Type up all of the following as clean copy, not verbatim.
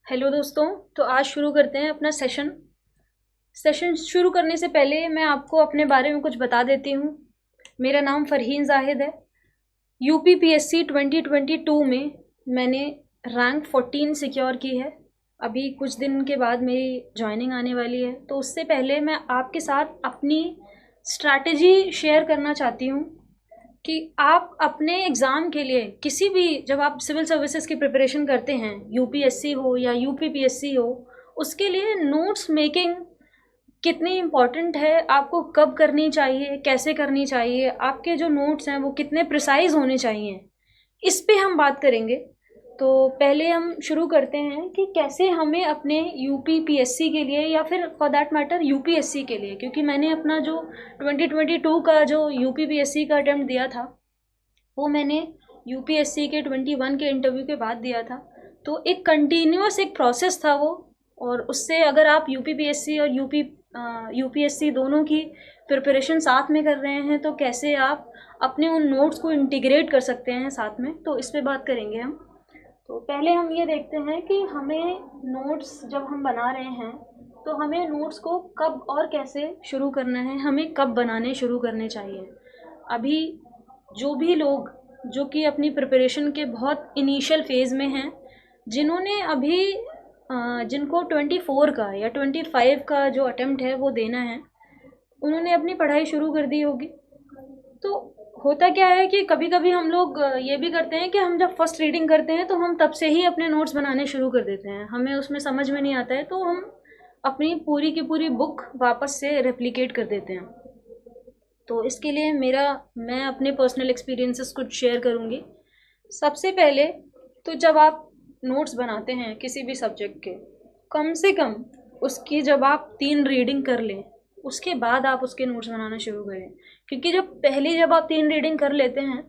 Hello दोस्तों। तो आज शुरू करते हैं अपना सेशन शुरू करने से पहले मैं आपको अपने बारे में कुछ बता देती हूँ। मेरा नाम फ़रहीन ज़ाहिद है। यूपीपीएससी 2022 में मैंने रैंक 14 सिक्योर की है। अभी कुछ दिन के बाद मेरी जॉइनिंग आने वाली है, तो उससे पहले मैं आपके साथ अपनी स्ट्रैटेजी शेयर करना चाहती हूँ कि आप अपने एग्ज़ाम के लिए किसी भी, जब आप सिविल सर्विसेज की प्रिपरेशन करते हैं, यूपीएससी हो या यूपीपीएससी हो, उसके लिए नोट्स मेकिंग कितनी इम्पॉर्टेंट है, आपको कब करनी चाहिए, कैसे करनी चाहिए, आपके जो नोट्स हैं वो कितने प्रिसाइज होने चाहिए, इस पे हम बात करेंगे। तो पहले हम शुरू करते हैं कि कैसे हमें अपने यूपीपीएससी के लिए या फिर फॉर दैट मैटर यूपीएससी के लिए, क्योंकि मैंने अपना जो 2022 का जो यूपीपीएससी का अटेम्प्ट दिया था वो मैंने यूपीएससी के 21 के इंटरव्यू के बाद दिया था। तो एक कंटिन्यूअस एक प्रोसेस था वो, और उससे अगर आप यूपीपीएससी और यूपीएससी दोनों की प्रिपरेशन साथ में कर रहे हैं तो कैसे आप अपने उन नोट्स को इंटीग्रेट कर सकते हैं साथ में, तो इस पे बात करेंगे हम। तो पहले हम ये देखते हैं कि हमें नोट्स जब हम बना रहे हैं तो हमें नोट्स को कब और कैसे शुरू करना है, हमें कब बनाने शुरू करने चाहिए। अभी जो भी लोग जो कि अपनी प्रिपरेशन के बहुत इनिशियल फेज़ में हैं, जिन्होंने अभी जिनको 24 का या 25 का जो अटेम्प्ट है वो देना है, उन्होंने अपनी पढ़ाई शुरू कर दी होगी। तो होता क्या है कि कभी कभी हम लोग ये भी करते हैं कि हम जब फर्स्ट रीडिंग करते हैं तो हम तब से ही अपने नोट्स बनाने शुरू कर देते हैं, हमें उसमें समझ में नहीं आता है तो हम अपनी पूरी की पूरी बुक वापस से रेप्लिकेट कर देते हैं। तो इसके लिए मैं अपने पर्सनल एक्सपीरियंसेस कुछ शेयर करूँगी। सबसे पहले तो जब आप नोट्स बनाते हैं किसी भी सब्जेक्ट के, कम से कम उसकी जब आप 3 रीडिंग कर लें उसके बाद आप उसके नोट्स बनाना शुरू करें। क्योंकि जब आप 3 रीडिंग कर लेते हैं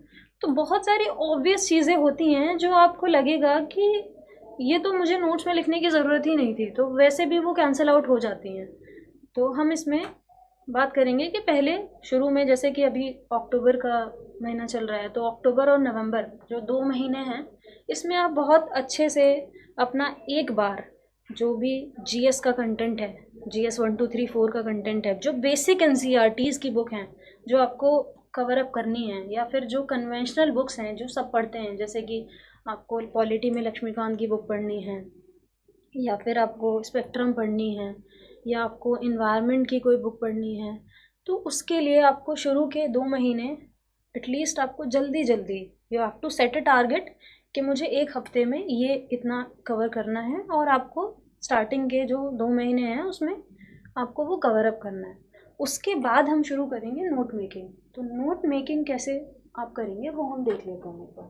तो बहुत सारी ऑब्वियस चीज़ें होती हैं जो आपको लगेगा कि ये तो मुझे नोट्स में लिखने की ज़रूरत ही नहीं थी, तो वैसे भी वो कैंसिल आउट हो जाती हैं। तो हम इसमें बात करेंगे कि पहले शुरू में, जैसे कि अभी अक्टूबर का महीना चल रहा है, तो अक्टूबर और नवंबर जो 2 महीने हैं, इसमें आप बहुत अच्छे से अपना एक बार जो भी जीएस का कंटेंट है, जीएस 1 2 3 4 का कंटेंट है, जो बेसिक एनसीईआरटीज़ की बुक हैं जो आपको कवर अप करनी है, या फिर जो कन्वेंशनल बुक्स हैं जो सब पढ़ते हैं, जैसे कि आपको पॉलिटी में लक्ष्मीकांत की बुक पढ़नी है, या फिर आपको स्पेक्ट्रम पढ़नी है, या आपको इन्वायरमेंट की कोई बुक पढ़नी है, तो उसके लिए आपको शुरू के 2 महीने एटलीस्ट आपको जल्दी जल्दी you have to set a target कि मुझे 1 हफ्ते में ये इतना कवर करना है, और आपको स्टार्टिंग के जो 2 महीने हैं उसमें आपको वो कवर अप करना है। उसके बाद हम शुरू करेंगे नोट मेकिंग। तो नोट मेकिंग कैसे आप करेंगे वो हम देख लेते हैं एक बार।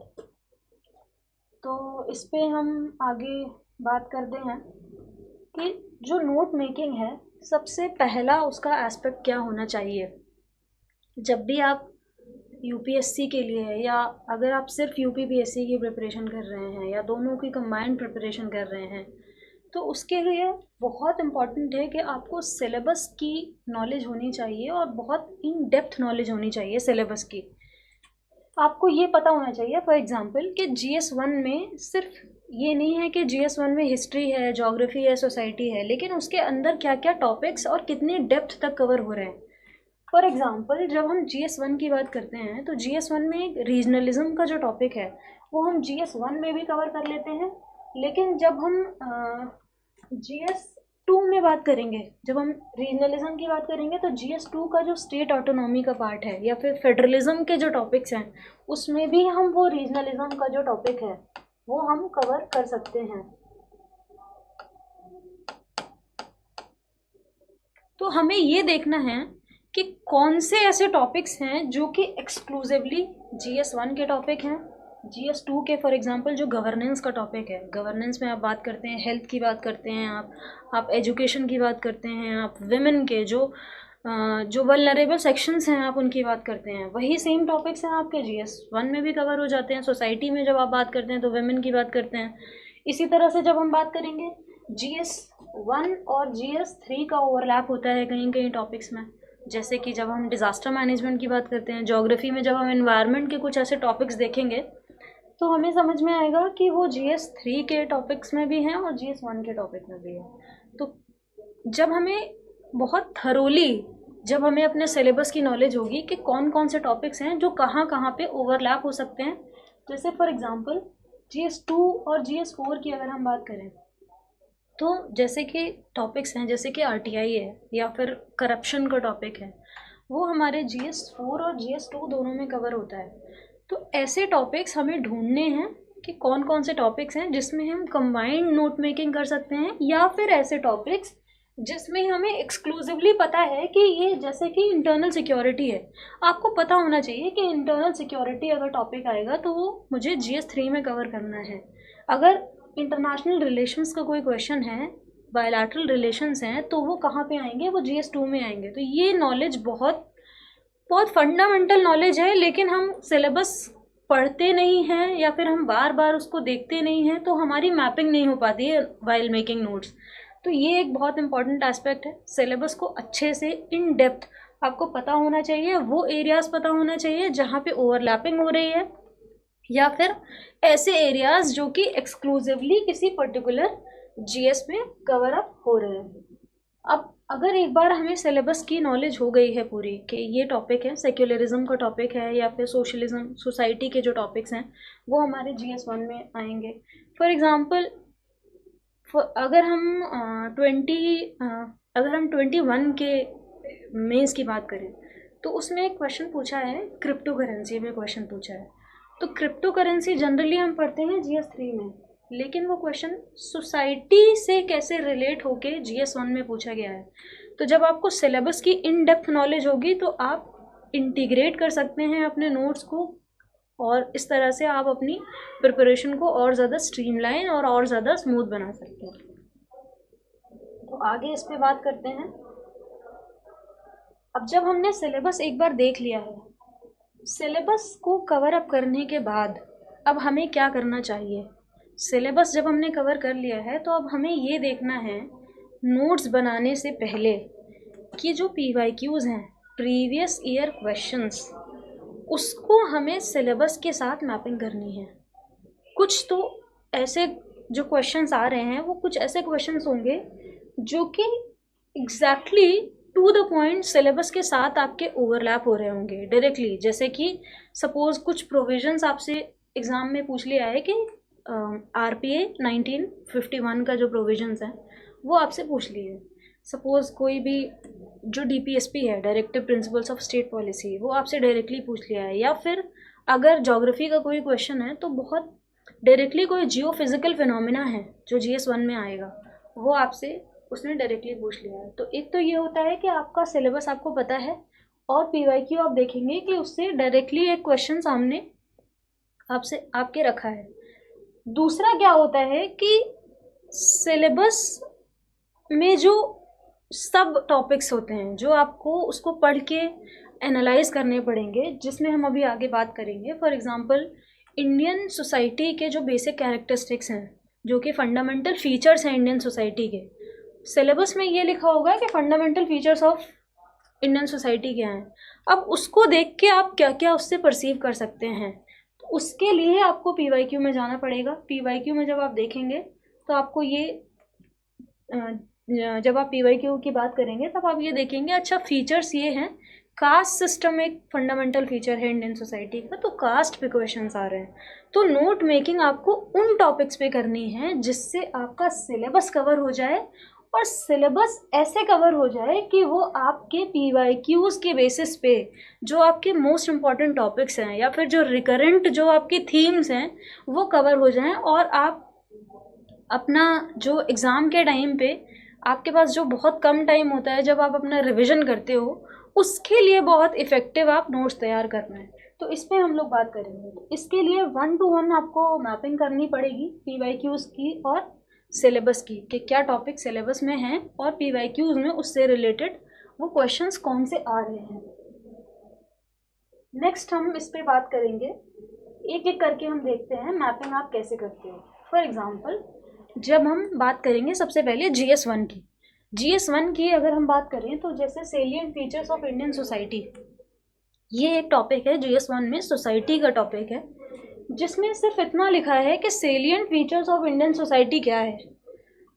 तो इस पे हम आगे बात करते हैं कि जो नोट मेकिंग है, सबसे पहला उसका एस्पेक्ट क्या होना चाहिए। जब भी आप यूपीएससी के लिए, या अगर आप सिर्फ यूपीपीएससी की प्रिपरेशन कर रहे हैं या दोनों की कंबाइंड प्रिपरेशन कर रहे हैं, तो उसके लिए बहुत इम्पॉर्टेंट है कि आपको सिलेबस की नॉलेज होनी चाहिए, और बहुत इन डेप्थ नॉलेज होनी चाहिए सिलेबस की। आपको ये पता होना चाहिए फॉर एग्जांपल कि जीएस 1 में सिर्फ ये नहीं है कि जीएस 1 में हिस्ट्री है, ज्योग्राफी है, सोसाइटी है, लेकिन उसके अंदर क्या क्या टॉपिक्स और कितनी डेप्थ तक कवर हो रहे हैं। फॉर एग्जांपल जब हम जीएस 1 की बात करते हैं तो जीएस 1 में एक रीजनलिज्म का जो टॉपिक है वो हम जीएस 1 में भी कवर कर लेते हैं, लेकिन जब हम जीएस 2 में बात करेंगे, जब हम रीजनलिज्म की बात करेंगे, तो जीएस 2 का जो स्टेट ऑटोनॉमी का पार्ट है या फिर फेडरलिज्म के जो टॉपिक्स हैं, उसमें भी हम वो रीजनलिज्म का जो टॉपिक है वो हम कवर कर सकते हैं। तो हमें ये देखना है कि कौन से ऐसे टॉपिक्स हैं जो कि एक्सक्लूसिवली जीएस 1 के टॉपिक हैं। जीएस 2 के फॉर एग्जांपल जो गवर्नेंस का टॉपिक है, गवर्नेंस में आप बात करते हैं, हेल्थ की बात करते हैं, आप एजुकेशन की बात करते हैं, आप विमेन के जो वल्नरेबल सेक्शंस हैं आप उनकी बात करते हैं, वही सेम टॉपिक्स हैं आपके जीएस 1 में भी कवर हो जाते हैं। सोसाइटी में जब आप बात करते हैं तो विमेन की बात करते हैं। इसी तरह से जब हम बात करेंगे जीएस 1 और जीएस 3 का ओवरलैप होता है कहीं कहीं टॉपिक्स में, जैसे कि जब हम डिज़ास्टर मैनेजमेंट की बात करते हैं, ज्योग्राफी में जब हम एनवायरनमेंट के कुछ ऐसे टॉपिक्स देखेंगे तो हमें समझ में आएगा कि वो GS3 के टॉपिक्स में भी हैं और GS1 के टॉपिक में भी है। तो जब हमें बहुत थरोली जब हमें अपने सिलेबस की नॉलेज होगी कि कौन कौन से टॉपिक्स हैं जो कहाँ कहाँ पे ओवरलैप हो सकते हैं, जैसे फॉर एग्जांपल GS2 और GS4 की अगर हम बात करें तो जैसे कि टॉपिक्स हैं जैसे कि RTI है या फिर करप्शन का टॉपिक है, वो हमारे GS4 और GS2 दोनों में कवर होता है। तो ऐसे टॉपिक्स हमें ढूंढने हैं कि कौन कौन से टॉपिक्स हैं जिसमें हम कंबाइंड नोट मेकिंग कर सकते हैं, या फिर ऐसे टॉपिक्स जिसमें हमें एक्सक्लूसिवली पता है कि ये, जैसे कि इंटरनल सिक्योरिटी है, आपको पता होना चाहिए कि इंटरनल सिक्योरिटी अगर टॉपिक आएगा तो वो मुझे GS3 में कवर करना है। अगर इंटरनेशनल रिलेशंस का कोई क्वेश्चन है, बायलैटरल रिलेशंस हैं, तो वो कहाँ पे आएंगे, वो GS2 में आएंगे। तो ये नॉलेज बहुत बहुत फंडामेंटल नॉलेज है, लेकिन हम सिलेबस पढ़ते नहीं हैं या फिर हम बार बार उसको देखते नहीं हैं, तो हमारी मैपिंग नहीं हो पाती है वाइल मेकिंग नोट्स। तो ये एक बहुत इंपॉर्टेंट एस्पेक्ट है। सिलेबस को अच्छे से इन डेप्थ आपको पता होना चाहिए, वो एरियाज़ पता होना चाहिए जहाँ पे ओवरलैपिंग हो रही है, या फिर ऐसे एरियाज़ जो कि एक्सक्लूसिवली किसी पर्टिकुलर GS में कवर अप हो रहे हैं। अब अगर एक बार हमें सिलेबस की नॉलेज हो गई है पूरी कि ये टॉपिक है, सेक्युलरिज्म का टॉपिक है या फिर सोशलिज्म, सोसाइटी के जो टॉपिक्स हैं वो हमारे GS1 में आएंगे। फॉर एग्ज़ाम्पल अगर हम 21 के मेंस की बात करें तो उसमें एक क्वेश्चन पूछा है, क्रिप्टो करेंसी में क्वेश्चन पूछा है। तो क्रिप्टो करेंसी जनरली हम पढ़ते हैं GS3 में, लेकिन वो क्वेश्चन सोसाइटी से कैसे रिलेट होके GS1 में पूछा गया है। तो जब आपको सिलेबस की इन डेप्थ नॉलेज होगी तो आप इंटीग्रेट कर सकते हैं अपने नोट्स को, और इस तरह से आप अपनी प्रिपरेशन को और ज़्यादा स्ट्रीमलाइन और ज़्यादा स्मूथ बना सकते हैं। तो आगे इस पे बात करते हैं। अब जब हमने सिलेबस एक बार देख लिया है, सिलेबस को कवर अप करने के बाद अब हमें क्या करना चाहिए। सिलेबस जब हमने कवर कर लिया है तो अब हमें ये देखना है नोट्स बनाने से पहले कि जो PYQs हैं, प्रीवियस ईयर क्वेश्चंस, उसको हमें सिलेबस के साथ मैपिंग करनी है। कुछ तो ऐसे जो क्वेश्चंस आ रहे हैं वो कुछ ऐसे क्वेश्चंस होंगे जो कि exactly to the point syllabus के साथ आपके ओवरलैप हो रहे होंगे डायरेक्टली। जैसे कि सपोज कुछ प्रोविजंस आपसे एग्ज़ाम में पूछ लिया है कि RPA 1951 का जो प्रोविजंस हैं वो आपसे पूछ लिए। सपोज़ कोई भी जो DPSP है, directive principles of state policy, वो आपसे डायरेक्टली पूछ लिया है। या फिर अगर ज्योग्राफी का कोई क्वेश्चन है तो बहुत डायरेक्टली कोई जियो फिजिकल फिनोमिना है जो GS1 में आएगा, वो आपसे उसने डायरेक्टली पूछ लिया है। तो एक तो ये होता है कि आपका सिलेबस आपको पता है, और PYQ आप देखेंगे कि उससे डायरेक्टली एक क्वेश्चन सामने आपसे आपके रखा है। दूसरा क्या होता है कि सिलेबस में जो सब टॉपिक्स होते हैं जो आपको उसको पढ़ के एनालाइज करने पड़ेंगे, जिसमें हम अभी आगे बात करेंगे। फॉर एग्जांपल इंडियन सोसाइटी के जो बेसिक कैरेक्टरिस्टिक्स हैं, जो कि फंडामेंटल फीचर्स हैं इंडियन सोसाइटी के, सिलेबस में ये लिखा होगा कि fundamental features of Indian society क्या हैं। अब उसको देख के आप क्या क्या उससे परसीव कर सकते हैं, तो उसके लिए आपको PYQ में जाना पड़ेगा। PYQ में जब आप देखेंगे तो आपको ये जब आप PYQ की बात करेंगे तब आप ये देखेंगे, अच्छा फीचर्स ये हैं, कास्ट सिस्टम एक फंडामेंटल फीचर है इंडियन सोसाइटी का, तो कास्ट पे क्वेश्चंस आ रहे हैं। तो नोट मेकिंग आपको उन टॉपिक्स पे करनी है जिससे आपका सिलेबस कवर हो जाए, और सिलेबस ऐसे कवर हो जाए कि वो आपके PYQs के बेसिस पे जो आपके मोस्ट इम्पॉर्टेंट टॉपिक्स हैं या फिर जो रिकरेंट जो आपकी थीम्स हैं वो कवर हो जाएं, और आप अपना जो एग्ज़ाम के टाइम पे आपके पास जो बहुत कम टाइम होता है जब आप अपना रिवीजन करते हो, उसके लिए बहुत इफ़ेक्टिव आप नोट्स तैयार कर रहे हैं। तो इस पर हम लोग बात करेंगे। तो इसके लिए 1 to 1 आपको मैपिंग करनी पड़ेगी PYQs की और सिलेबस की, कि क्या टॉपिक सिलेबस में हैं और PYQs में उससे रिलेटेड वो क्वेश्चंस कौन से आ रहे हैं। नेक्स्ट हम इस पर बात करेंगे, एक एक करके हम देखते हैं मैपिंग आप कैसे करते हो। फॉर एग्ज़ाम्पल जब हम बात करेंगे सबसे पहले GS1 की अगर हम बात करें तो जैसे salient features of Indian society, ये एक टॉपिक है GS1 में, सोसाइटी का टॉपिक है। जिसमें सिर्फ इतना लिखा है कि salient features of Indian society क्या है।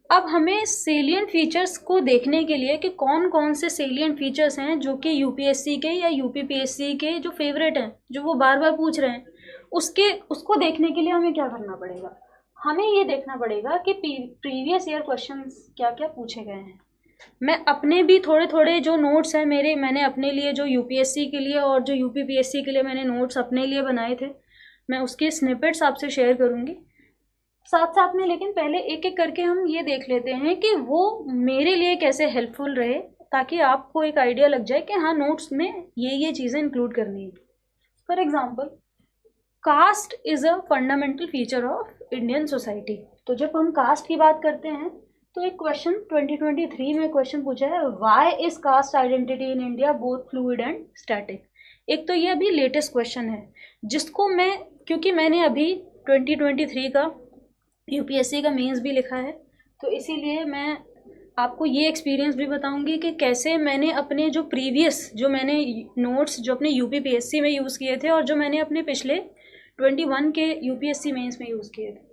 अब हमें सेलिएंट फीचर्स को देखने के लिए कि कौन कौन से सेलिएंट फीचर्स हैं जो कि यूपीएससी के या यूपीपीएससी के जो फेवरेट हैं, जो वो बार बार पूछ रहे हैं, उसको देखने के लिए हमें क्या करना पड़ेगा। हमें ये देखना पड़ेगा कि प्रीवियस ईयर क्वेश्चंस क्या क्या पूछे गए हैं। मैं अपने भी थोड़े थोड़े जो नोट्स हैं मैंने अपने लिए जो यूपीएससी के लिए और जो यूपीपीएससी के लिए मैंने नोट्स अपने लिए बनाए थे, मैं उसके स्निपेट्स आपसे शेयर करूँगी साथ साथ में। लेकिन पहले एक एक करके हम ये देख लेते हैं कि वो मेरे लिए कैसे हेल्पफुल रहे, ताकि आपको एक आइडिया लग जाए कि हाँ, नोट्स में ये चीज़ें इंक्लूड करनी है। For example, caste is a fundamental feature of Indian society. तो जब हम कास्ट की बात करते हैं तो एक क्वेश्चन 2023 में क्वेश्चन पूछा है, why is cast identity in India both fluid and static. एक तो ये अभी लेटेस्ट क्वेश्चन है, जिसको क्योंकि मैंने अभी 2023 का यूपीएससी का मेंस भी लिखा है, तो इसीलिए मैं आपको ये एक्सपीरियंस भी बताऊंगी कि कैसे मैंने अपने जो प्रीवियस जो मैंने नोट्स जो अपने यूपीपीएससी में यूज़ किए थे और जो मैंने अपने पिछले 21 के यूपीएससी मेंस में यूज़ किए थे,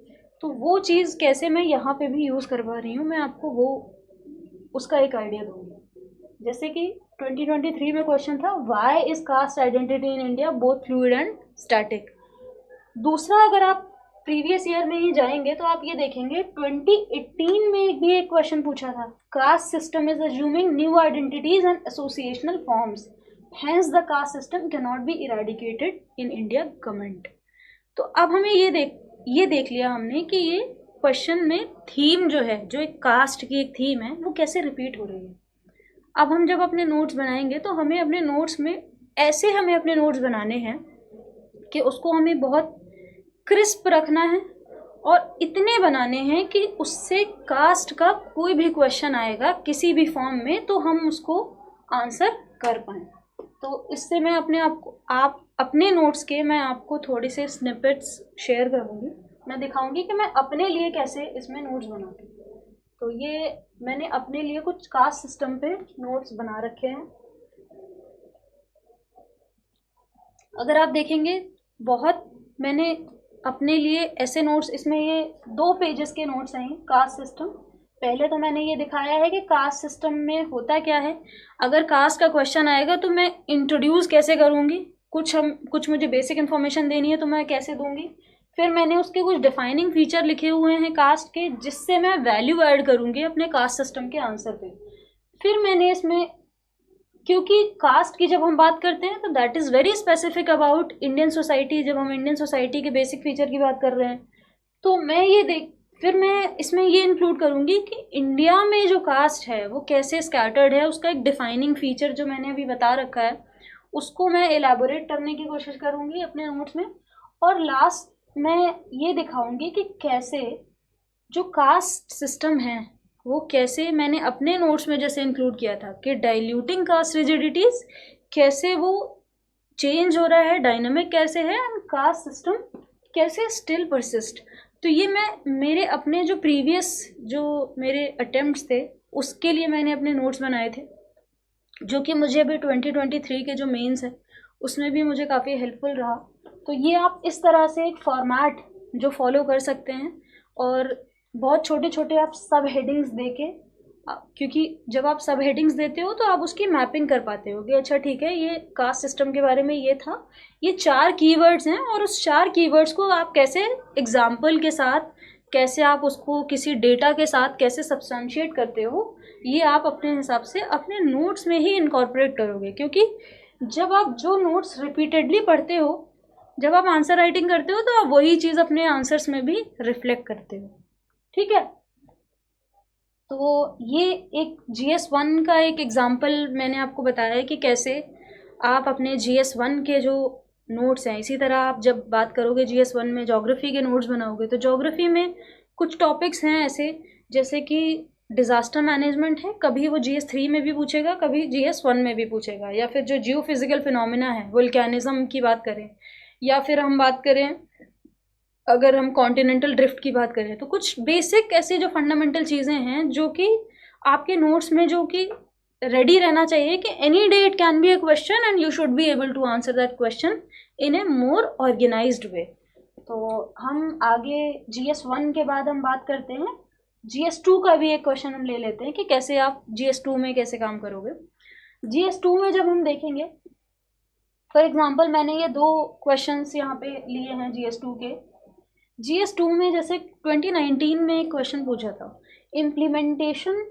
तो वो चीज़ कैसे मैं यहाँ पे भी यूज़ करवा रही हूँ, मैं आपको उसका एक आइडिया दूँगी। जैसे कि 2023 में क्वेश्चन था, why is cast identity in India both fluid and static. दूसरा, अगर आप प्रीवियस ईयर में ही जाएंगे तो आप ये देखेंगे 2018 में भी एक क्वेश्चन पूछा था, caste system is assuming new identities and associational forms, hence the caste system can not be eradicated in India government. तो अब हमें ये देख लिया हमने कि ये क्वेश्चन में थीम जो है, जो एक कास्ट की एक थीम है, वो कैसे रिपीट हो रही है। अब हम जब अपने नोट्स बनाएंगे तो हमें अपने नोट्स में हमें अपने नोट्स बनाने हैं कि उसको हमें बहुत क्रिस्प रखना है और इतने बनाने हैं कि उससे कास्ट का कोई भी क्वेश्चन आएगा किसी भी फॉर्म में तो हम उसको आंसर कर पाएँ। तो इससे मैं अपने नोट्स के मैं आपको थोड़े से स्निपेट्स शेयर करूँगी। मैं दिखाऊंगी कि मैं अपने लिए कैसे इसमें नोट्स बनाती हूँ। तो ये मैंने अपने लिए कुछ कास्ट सिस्टम पे नोट्स बना रखे हैं। अगर आप देखेंगे, बहुत मैंने अपने लिए ऐसे नोट्स, इसमें ये 2 पेजेस के नोट्स हैं कास्ट सिस्टम। पहले तो मैंने ये दिखाया है कि कास्ट सिस्टम में होता क्या है, अगर कास्ट का क्वेश्चन आएगा तो मैं इंट्रोड्यूस कैसे करूँगी, कुछ मुझे बेसिक इन्फॉर्मेशन देनी है तो मैं कैसे दूंगी। फिर मैंने उसके कुछ डिफाइनिंग फीचर लिखे हुए हैं कास्ट के, जिससे मैं वैल्यू ऐड करूँगी अपने कास्ट सिस्टम के आंसर पे। फिर मैंने इसमें, क्योंकि कास्ट की जब हम बात करते हैं तो that is very specific about Indian society, जब हम इंडियन सोसाइटी के बेसिक फीचर की बात कर रहे हैं, तो फिर मैं इसमें ये इंक्लूड करूँगी कि इंडिया में जो कास्ट है वो कैसे स्कैटर्ड है, उसका एक डिफाइनिंग फीचर जो मैंने अभी बता रखा है उसको मैं एलैबोरेट करने की कोशिश करूँगी अपने नोट्स में। और लास्ट मैं ये दिखाऊँगी कि कैसे जो कास्ट सिस्टम है वो कैसे मैंने अपने नोट्स में जैसे इंक्लूड किया था कि डाइल्यूटिंग कास्ट रिजिडिटीज़ कैसे वो चेंज हो रहा है, डायनामिक कैसे है, एंड कास्ट सिस्टम कैसे स्टिल परसिस्ट। तो ये मैं मेरे अपने जो प्रीवियस जो मेरे अटेम्प्ट्स थे उसके लिए मैंने अपने नोट्स बनाए थे, जो कि मुझे अभी 2023 के जो मेंस है उसमें भी मुझे काफ़ी हेल्पफुल रहा। तो ये आप इस तरह से एक फॉर्मेट जो फॉलो कर सकते हैं, और बहुत छोटे छोटे आप सब हेडिंग्स देके, क्योंकि जब आप सब हेडिंग्स देते हो तो आप उसकी मैपिंग कर पाते हो कि अच्छा ठीक है, ये कास्ट सिस्टम के बारे में ये था, ये 4 कीवर्ड्स हैं, और उस 4 कीवर्ड्स को आप कैसे एग्जाम्पल के साथ, कैसे आप उसको किसी डेटा के साथ कैसे सब्सटेंशिएट करते हो, ये आप अपने हिसाब से अपने नोट्स में ही इनकॉर्पोरेट करोगे। क्योंकि जब आप जो नोट्स रिपीटेडली पढ़ते हो, जब आप आंसर राइटिंग करते हो, तो आप वही चीज़ अपने आंसर्स में भी रिफ्लेक्ट करते हो। ठीक है, तो ये एक GS1 का एक एग्जाम्पल मैंने आपको बताया है कि कैसे आप अपने GS1 के जो नोट्स हैं, इसी तरह आप जब बात करोगे GS1 में ज्योग्राफी के नोट्स बनाओगे, तो ज्योग्राफी में कुछ टॉपिक्स हैं ऐसे, जैसे कि डिज़ास्टर मैनेजमेंट है, कभी वो GS3 में भी पूछेगा, कभी GS1 में भी पूछेगा। या फिर जो जियो फिजिकल फिनोमिना है, वोल्केनिज्म की बात करें, या फिर हम बात करें अगर हम कॉन्टिनेंटल ड्रिफ्ट की बात करें, तो कुछ बेसिक ऐसी जो फंडामेंटल चीज़ें हैं जो कि आपके नोट्स में जो कि रेडी रहना चाहिए कि any day it can be a question and you should be able to answer that question in a more organised way. तो हम आगे GS1 के बाद हम बात करते हैं GS2 का भी एक क्वेश्चन हम ले लेते हैं कि कैसे आप GS2 में कैसे काम करोगे। GS2 में जब हम देखेंगे, फॉर एग्जांपल मैंने ये 2 क्वेश्चंस यहाँ पे लिए हैं GS2 के। GS2 में जैसे 2019 में एक क्वेश्चन पूछा था, implementation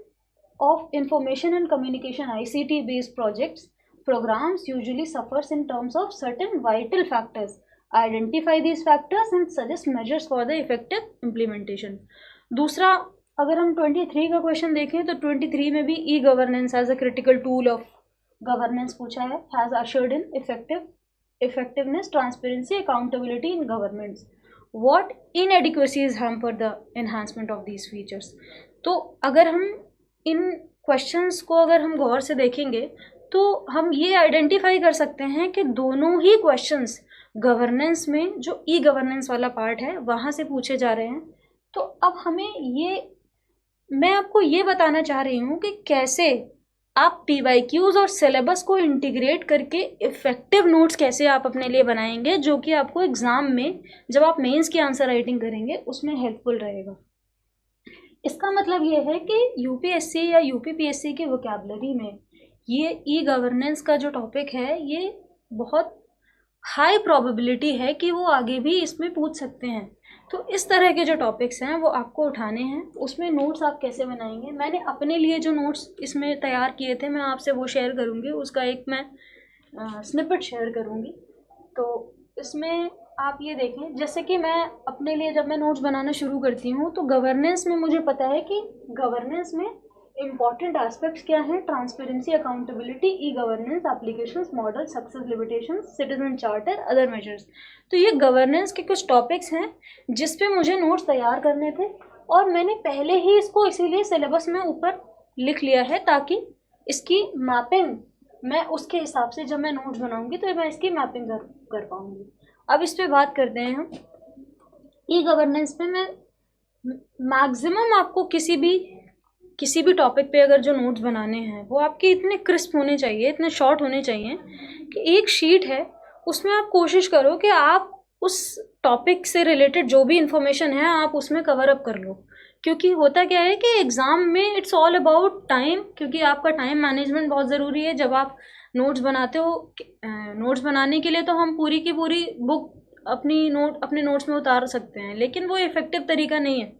of information and communication ICT based projects programs usually suffers in terms of certain vital factors. Identify these factors and suggest measures for the effective implementation. दूसरा, अगर हम 23 का क्वेश्चन देखें तो 23 में भी e governance as a critical tool of governance पूछा है, has assured in effectiveness, transparency, accountability in governments. What inadequacies hamper the enhancement of these features. तो अगर हम इन क्वेश्चंस को अगर हम गौर से देखेंगे तो हम ये आइडेंटिफाई कर सकते हैं कि दोनों ही क्वेश्चंस गवर्नेंस में जो ई गवर्नेंस वाला पार्ट है वहाँ से पूछे जा रहे हैं। तो अब मैं आपको ये बताना चाह रही हूँ कि कैसे आप PYQs और सिलेबस को इंटीग्रेट करके इफ़ेक्टिव नोट्स कैसे आप अपने लिए बनाएंगे, जो कि आपको एग्ज़ाम में जब आप मेंस की आंसर राइटिंग करेंगे उसमें हेल्पफुल रहेगा। इसका मतलब ये है कि UPSC या UPPSC के वोकैबुलरी में ये ई गवर्नेंस का जो टॉपिक है ये बहुत हाई प्रोबेबिलिटी है कि वो आगे भी इसमें पूछ सकते हैं। तो इस तरह के जो टॉपिक्स हैं वो आपको उठाने हैं। उसमें नोट्स आप कैसे बनाएंगे, मैंने अपने लिए जो नोट्स इसमें तैयार किए थे मैं आपसे वो शेयर करूँगी, उसका एक मैं स्निपेट शेयर करूँगी। तो इसमें आप ये देखें, जैसे कि मैं अपने लिए जब मैं नोट्स बनाना शुरू करती हूँ तो गवर्नेंस में मुझे पता है कि गवर्नेंस में इम्पॉर्टेंट एस्पेक्ट्स क्या हैं, transparency, accountability, e governance, applications, model, success, limitations, citizen charter, other measures. तो ये गवर्नेंस के कुछ टॉपिक्स हैं जिस पे मुझे नोट्स तैयार करने थे और मैंने पहले ही इसको इसीलिए सिलेबस में ऊपर लिख लिया है ताकि इसकी मैपिंग मैं उसके हिसाब से जब मैं नोट्स बनाऊँगी तो मैं इसकी मैपिंग कर पाऊँगी। अब इस पे बात करते हैं हम। ई गवर्नेंस पे मैं मैक्सिमम आपको किसी भी टॉपिक पे अगर जो नोट्स बनाने हैं वो आपके इतने क्रिस्प होने चाहिए, इतने शॉर्ट होने चाहिए कि एक शीट है उसमें आप कोशिश करो कि आप उस टॉपिक से रिलेटेड जो भी इंफॉर्मेशन है आप उसमें कवर अप कर लो। क्योंकि होता क्या है कि एग्ज़ाम में इट्स ऑल अबाउट टाइम, क्योंकि आपका टाइम मैनेजमेंट बहुत ज़रूरी है। जब आप नोट्स बनाते हो, नोट्स बनाने के लिए तो हम पूरी की पूरी बुक अपने नोट्स में उतार सकते हैं, लेकिन वो इफ़ेक्टिव तरीका नहीं है।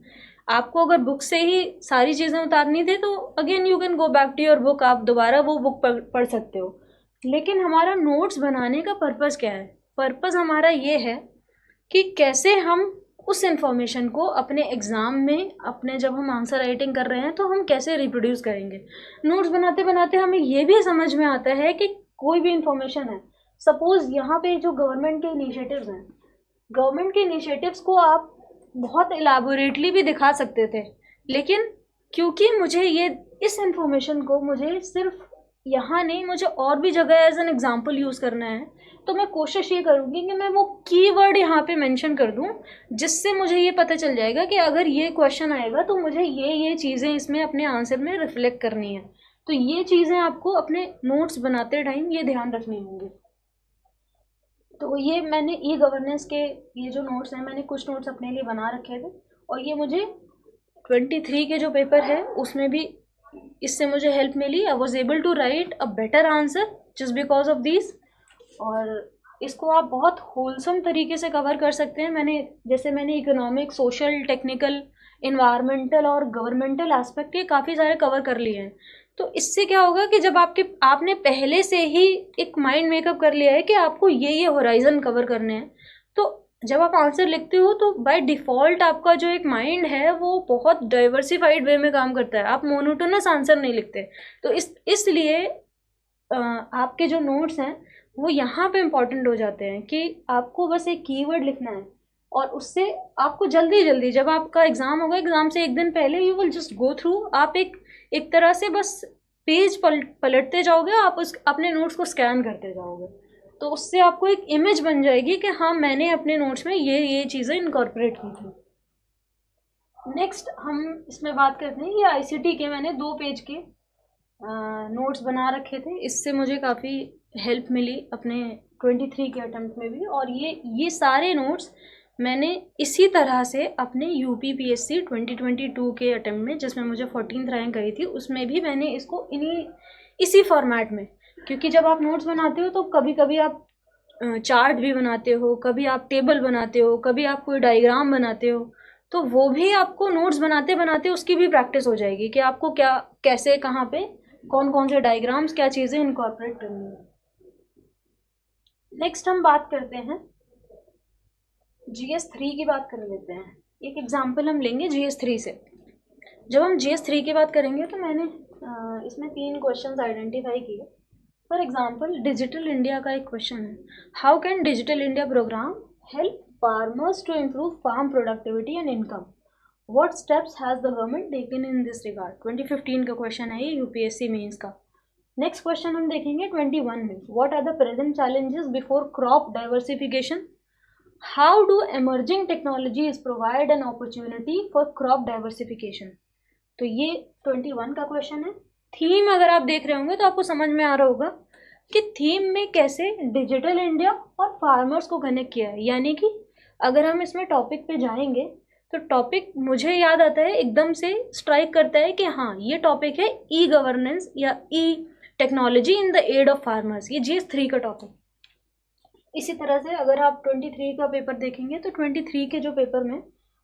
आपको अगर बुक से ही सारी चीज़ें उतारनी थी तो again you can go back to your book, आप दोबारा वो बुक पढ़ सकते हो। लेकिन हमारा नोट्स बनाने का पर्पज़ क्या है? पर्पज़ हमारा ये है कि कैसे हम उस इंफॉर्मेशन को अपने एग्ज़ाम में, अपने जब हम आंसर राइटिंग कर रहे हैं तो हम कैसे रिप्रोड्यूस करेंगे। नोट्स बनाते बनाते हमें ये भी समझ में आता है कि कोई भी इंफॉर्मेशन है, सपोज़ यहाँ पे जो गवर्नमेंट के इनिशिएटिव्स हैं, गवर्नमेंट के इनिशिएटिव्स को आप बहुत एलाबोरेटली भी दिखा सकते थे, लेकिन क्योंकि मुझे ये इस इंफॉर्मेशन को मुझे सिर्फ यहाँ नहीं, मुझे और भी जगह एज एन एग्जांपल यूज़ करना है, तो मैं कोशिश ये करूँगी कि मैं वो कीवर्ड यहाँ पे मेंशन कर दूँ जिससे मुझे ये पता चल जाएगा कि अगर ये क्वेश्चन आएगा तो मुझे ये चीज़ें इसमें अपने आंसर में रिफ्लेक्ट करनी है। तो ये चीज़ें आपको अपने नोट्स बनाते टाइम ये ध्यान रखनी होंगी। तो ये मैंने ई गवर्नेंस के ये जो नोट्स हैं, मैंने कुछ नोट्स अपने लिए बना रखे थे और ये मुझे 23 के जो पेपर है उसमें भी इससे मुझे हेल्प मिली। I was able to write a better answer just because of this. और इसको आप बहुत होलसम तरीके से कवर कर सकते हैं। मैंने इकोनॉमिक, सोशल, टेक्निकल, इन्वायरमेंटल और गवर्नमेंटल एस्पेक्ट ये काफ़ी सारे कवर कर लिए हैं। तो इससे क्या होगा कि जब आपने पहले से ही एक माइंड मेकअप कर लिया है कि आपको ये होराइजन कवर करने हैं, तो जब आप आंसर लिखते हो तो बाय डिफ़ॉल्ट आपका जो एक माइंड है वो बहुत डाइवर्सिफाइड वे में काम करता है, आप मोनोटोनस आंसर नहीं लिखते। तो इसलिए आपके जो नोट्स हैं वो यहाँ पे इम्पॉर्टेंट हो जाते हैं कि आपको बस एक कीवर्ड लिखना है और उससे आपको जल्दी जब आपका एग्ज़ाम होगा, एग्ज़ाम से एक दिन पहले you will just go through, आप एक तरह से बस पेज पलटते जाओगे, आप अपने नोट्स को स्कैन करते जाओगे, तो उससे आपको एक इमेज बन जाएगी कि हाँ मैंने अपने नोट्स में ये चीज़ें इनकॉर्पोरेट की थी। नेक्स्ट हम इसमें बात करते हैं, ये ICT के मैंने 2 पेज के नोट्स बना रखे थे, इससे मुझे काफ़ी हेल्प मिली अपने 23 के अटेम्प्ट में भी। और ये सारे नोट्स मैंने इसी तरह से अपने UPPSC 2022 के अटेम्प्ट में, जिसमें मुझे 14th रैंक आई थी, उसमें भी मैंने इसको इसी फॉर्मेट में, क्योंकि जब आप नोट्स बनाते हो तो कभी कभी आप चार्ट भी बनाते हो, कभी आप टेबल बनाते हो, कभी आप कोई डायग्राम बनाते हो, तो वो भी आपको नोट्स बनाते बनाते उसकी भी प्रैक्टिस हो जाएगी कि आपको क्या, कैसे, कहाँ पे, कौन कौन से डायग्राम्स, क्या चीज़ें इनकॉर्पोरेट करनी है। नेक्स्ट हम बात करते हैं GS3 की बात कर लेते हैं। एक एग्जाम्पल हम लेंगे GS3 से। जब हम GS3 की बात करेंगे तो मैंने इसमें 3 क्वेश्चंस आइडेंटिफाई किए। फॉर एग्जाम्पल डिजिटल इंडिया का एक क्वेश्चन है, how can digital India programme help farmers to improve farm productivity and income, what steps has the government taken in this regard. 2015 का क्वेश्चन है ये, UPSC मेंस का। Next question हम देखेंगे 21 में, what are the present challenges before crop diversification, how do emerging technologies provide an opportunity for crop diversification. तो ये 21 का क्वेश्चन है। थीम अगर आप देख रहे होंगे तो आपको समझ में आ रहा होगा कि थीम में कैसे डिजिटल इंडिया और फार्मर्स को कनेक्ट किया है। यानी कि अगर हम इसमें टॉपिक पे जाएंगे तो टॉपिक मुझे याद आता है, एकदम से स्ट्राइक करता है कि हाँ ये टॉपिक है ई गवर्नेंस या e technology in the aid of farmers, ये GS3 का टॉपिक। इसी तरह से अगर आप 23 का पेपर देखेंगे तो 23 के जो पेपर में,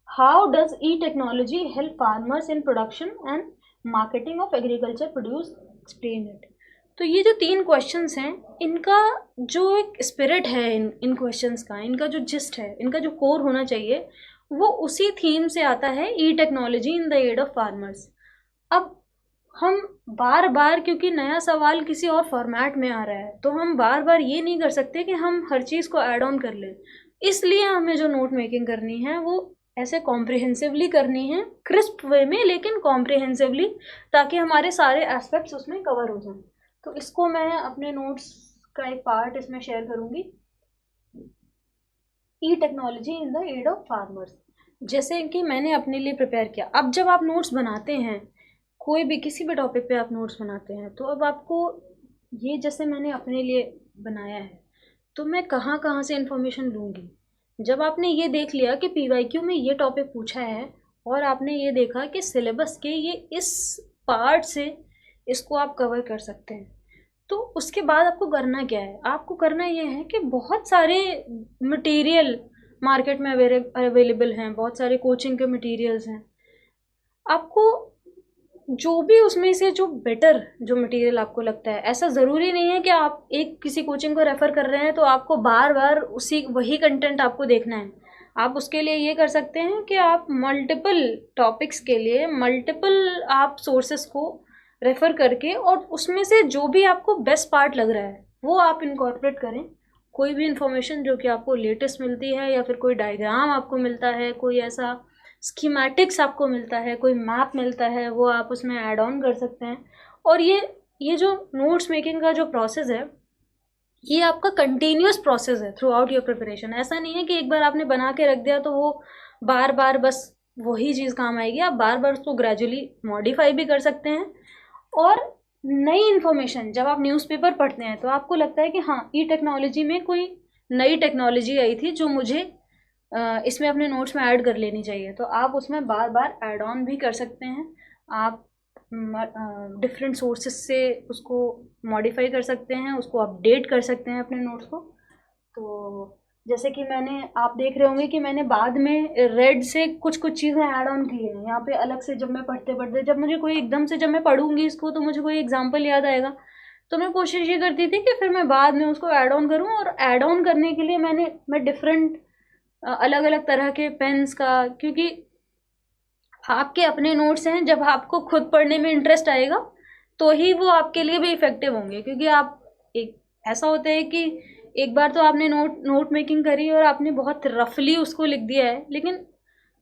how does E technology help farmers in production and marketing of agriculture produce, explain it. तो ये जो 3 क्वेश्चंस हैं, इनका जो एक स्पिरिट है, इन क्वेश्चंस का, इनका जो जिस्ट है, इनका जो कोर होना चाहिए, वो उसी थीम से आता है, e technology in the aid of farmers. अब हम बार बार, क्योंकि नया सवाल किसी और फॉर्मेट में आ रहा है, तो हम बार बार ये नहीं कर सकते कि हम हर चीज़ को ऐड ऑन कर लें। इसलिए हमें जो नोट मेकिंग करनी है वो ऐसे कॉम्प्रिहेंसिवली करनी है, क्रिस्प वे में, लेकिन कॉम्प्रिहेंसिवली, ताकि हमारे सारे एस्पेक्ट्स उसमें कवर हो जाएं। तो इसको मैं अपने नोट्स का एक पार्ट इसमें शेयर करूँगी, e technology in the aid of farmers, जैसे कि मैंने अपने लिए प्रिपेयर किया। अब जब आप नोट्स बनाते हैं, कोई भी किसी भी टॉपिक पे आप नोट्स बनाते हैं, तो अब आपको ये, जैसे मैंने अपने लिए बनाया है, तो मैं कहाँ कहाँ से इन्फॉर्मेशन लूँगी। जब आपने ये देख लिया कि PYQ में ये टॉपिक पूछा है और आपने ये देखा कि सिलेबस के ये इस पार्ट से इसको आप कवर कर सकते हैं, तो उसके बाद आपको करना क्या है, आपको करना ये है कि बहुत सारे मटेरियल मार्केट में अवेलेबल हैं, बहुत सारे कोचिंग के मटेरियल्स हैं। आपको जो भी उसमें से जो बेटर जो मटेरियल आपको लगता है, ऐसा ज़रूरी नहीं है कि आप एक किसी कोचिंग को रेफ़र कर रहे हैं तो आपको बार बार वही कंटेंट आपको देखना है। आप उसके लिए ये कर सकते हैं कि आप मल्टीपल टॉपिक्स के लिए मल्टीपल आप सोर्सेस को रेफ़र करके, और उसमें से जो भी आपको बेस्ट पार्ट लग रहा है वो आप इनकॉर्पोरेट करें। कोई भी इन्फॉर्मेशन जो कि आपको लेटेस्ट मिलती है, या फिर कोई डायग्राम आपको मिलता है, कोई ऐसा स्कीमेटिक्स आपको मिलता है, कोई मैप मिलता है, वो आप उसमें ऐड ऑन कर सकते हैं। और ये जो नोट्स मेकिंग का जो प्रोसेस है, ये आपका कंटिन्यूस प्रोसेस है थ्रू आउट योर प्रिपरेशन। ऐसा नहीं है कि एक बार आपने बना के रख दिया तो वो बार बार बस वही चीज़ काम आएगी। आप बार बार उसको ग्रेजुअली मॉडिफाई भी कर सकते हैं। और नई इन्फॉर्मेशन, जब आप न्यूज़पेपर पढ़ते हैं तो आपको लगता है कि हाँ, ई टेक्नोलॉजी में कोई नई टेक्नोलॉजी आई थी जो मुझे इसमें अपने नोट्स में ऐड कर लेनी चाहिए, तो आप उसमें बार बार ऐड ऑन भी कर सकते हैं। आप डिफरेंट सोर्सेस से उसको मॉडिफाई कर सकते हैं, उसको अपडेट कर सकते हैं अपने नोट्स को। तो जैसे कि आप देख रहे होंगे कि मैंने बाद में रेड से कुछ चीज़ें ऐड ऑन की हैं यहाँ पे अलग से। जब मैं पढ़ते जब मुझे कोई एकदम से, जब मैं पढ़ूंगी इसको तो मुझे कोई एग्जाम्पल याद आएगा, तो मैं कोशिश ये करती थी कि फिर मैं बाद में उसको ऐड ऑन करूँ। और ऐड ऑन करने के लिए मैं डिफरेंट अलग अलग तरह के पेन्स का, क्योंकि आपके अपने नोट्स हैं, जब आपको खुद पढ़ने में इंटरेस्ट आएगा तो ही वो आपके लिए भी इफ़ेक्टिव होंगे। क्योंकि आप एक ऐसा होता है कि एक बार तो आपने नोट मेकिंग करी और आपने बहुत रफली उसको लिख दिया है, लेकिन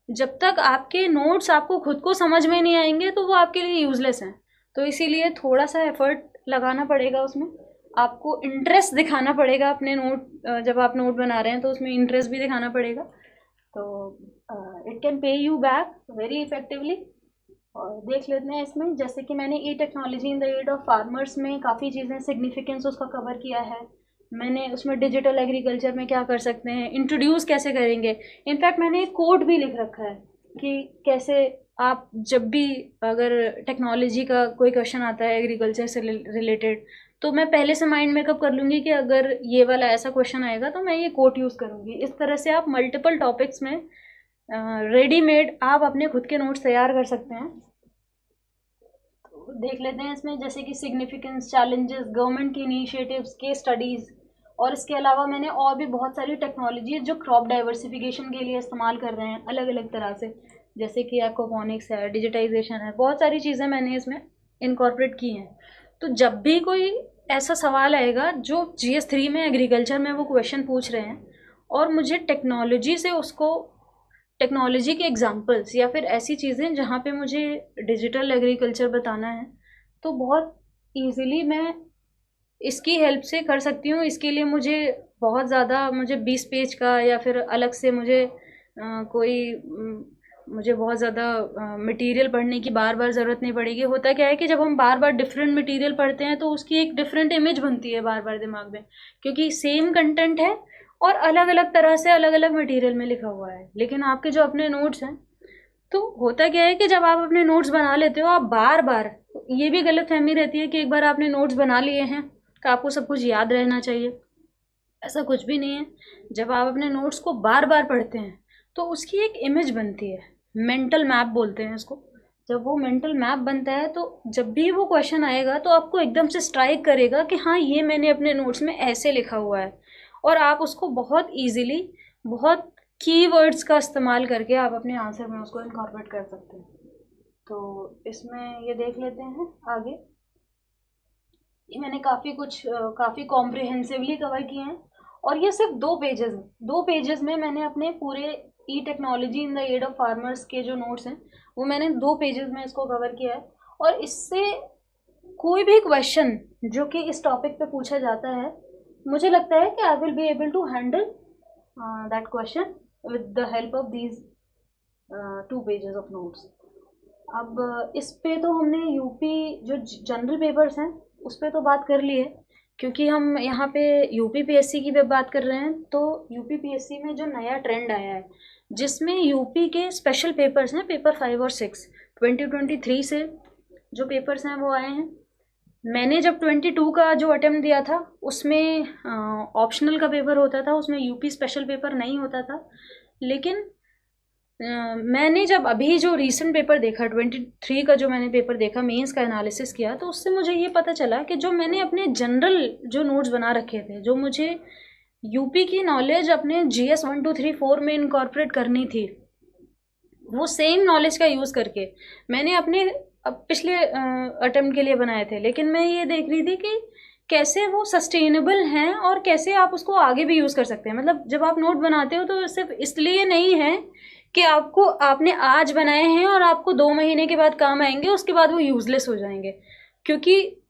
जब तक आपके नोट्स आपको खुद को समझ में नहीं आएंगे तो वो आपके लिए यूज़लेस हैं। तो इसीलिए थोड़ा सा एफर्ट लगाना पड़ेगा उसमें, आपको इंटरेस्ट दिखाना पड़ेगा अपने जब आप नोट बना रहे हैं तो उसमें इंटरेस्ट भी दिखाना पड़ेगा। तो it can pay you back very effectively. और देख लेते हैं इसमें, जैसे कि मैंने e technology in the aid of farmers में काफ़ी चीज़ें, सिग्निफिकेंस उसका कवर किया है, मैंने उसमें डिजिटल एग्रीकल्चर में क्या कर सकते हैं, इंट्रोड्यूस कैसे करेंगे। इनफैक्ट मैंने एक कोड भी लिख रखा है कि कैसे आप जब भी अगर टेक्नोलॉजी का कोई क्वेश्चन आता है एग्रीकल्चर से रिलेटेड, तो मैं पहले से माइंड मेकअप कर लूँगी कि अगर ये वाला ऐसा क्वेश्चन आएगा तो मैं ये कोड यूज़ करूँगी। इस तरह से आप मल्टीपल टॉपिक्स में रेडीमेड आप अपने खुद के नोट्स तैयार कर सकते हैं। तो देख लेते हैं इसमें, जैसे कि सिग्निफिकेंस, चैलेंजेस, गवर्नमेंट की इनिशिएटिव्स, केस स्टडीज़, और इसके अलावा मैंने और भी बहुत सारी टेक्नोलॉजी जो क्रॉप डाइवर्सिफिकेशन के लिए इस्तेमाल कर रहे हैं अलग अलग तरह से, जैसे कि एक्वापॉनिक्स है, डिजिटाइजेशन है, बहुत सारी चीज़ें मैंने इसमें इनकॉर्पोरेट की हैं। तो जब भी कोई ऐसा सवाल आएगा जो GS3 में एग्रीकल्चर में वो क्वेश्चन पूछ रहे हैं और मुझे टेक्नोलॉजी से उसको, टेक्नोलॉजी के एग्जांपल्स या फिर ऐसी चीज़ें जहाँ पे मुझे डिजिटल एग्रीकल्चर बताना है, तो बहुत इजीली मैं इसकी हेल्प से कर सकती हूँ। इसके लिए मुझे बहुत ज़्यादा, मुझे 20 पेज का या फिर अलग से मुझे बहुत ज़्यादा मटेरियल पढ़ने की बार बार ज़रूरत नहीं पड़ेगी। होता क्या है कि जब हम बार बार डिफरेंट मटेरियल पढ़ते हैं तो उसकी एक डिफरेंट इमेज बनती है बार बार दिमाग में, क्योंकि सेम कंटेंट है और अलग अलग तरह से अलग अलग मटेरियल में लिखा हुआ है। लेकिन आपके जो अपने नोट्स हैं, तो होता क्या है कि जब आप अपने नोट्स बना लेते हो, आप बार बार, ये भी गलतफहमी रहती है कि एक बार आपने नोट्स बना लिए हैं तो आपको सब कुछ याद रहना चाहिए। ऐसा कुछ भी नहीं है। जब आप अपने नोट्स को बार बार पढ़ते हैं तो उसकी एक इमेज बनती है, मेंटल मैप बोलते हैं इसको। जब वो मेंटल मैप बनता है तो जब भी वो क्वेश्चन आएगा तो आपको एकदम से स्ट्राइक करेगा कि हाँ, ये मैंने अपने नोट्स में ऐसे लिखा हुआ है, और आप उसको बहुत ईजिली, बहुत कीवर्ड्स का इस्तेमाल करके आप अपने आंसर में उसको इनकॉर्पोरेट कर सकते हैं। तो इसमें ये देख लेते हैं आगे। ये मैंने काफ़ी कॉम्प्रिहेंसिवली कवर किए हैं, और ये सिर्फ 2 पेजेस हैं। 2 पेजेस में मैंने अपने पूरे e technology in the aid of farmers के जो नोट्स हैं वो मैंने 2 पेजेस में इसको कवर किया है। और इससे कोई भी क्वेश्चन जो कि इस टॉपिक पे पूछा जाता है, मुझे लगता है कि I will be able to handle that question with the help of these 2 pages of notes. अब इस पे तो हमने यूपी जो जनरल पेपर्स हैं उस पर तो बात कर ली है, क्योंकि हम यहाँ पे UP PSC की बात कर रहे हैं। तो UP PSC में जो नया ट्रेंड आया है जिसमें यूपी के स्पेशल पेपर्स हैं, पेपर 5 और 6 2023 से जो पेपर्स हैं वो आए हैं। मैंने जब 22 का जो अटेम्प्ट दिया था उसमें ऑप्शनल का पेपर होता था, उसमें यूपी स्पेशल पेपर नहीं होता था। लेकिन मैंने जब अभी जो रीसेंट पेपर देखा 23 का, जो मैंने पेपर देखा, मेंस का एनालिसिस किया, तो उससे मुझे ये पता चला कि जो मैंने अपने जनरल जो नोट्स बना रखे थे, जो मुझे यूपी की नॉलेज अपने GS 1 2 3 4 में इनकॉर्पोरेट करनी थी, वो सेम नॉलेज का यूज़ करके मैंने अपने पिछले अटेम्प्ट के लिए बनाए थे। लेकिन मैं ये देख रही थी कि कैसे वो सस्टेनेबल हैं और कैसे आप उसको आगे भी यूज़ कर सकते हैं। मतलब जब आप नोट बनाते हो तो सिर्फ इसलिए नहीं है कि आपने आज बनाए हैं और आपको 2 महीने के बाद काम आएंगे, उसके बाद वो यूज़लेस हो जाएंगे। क्योंकि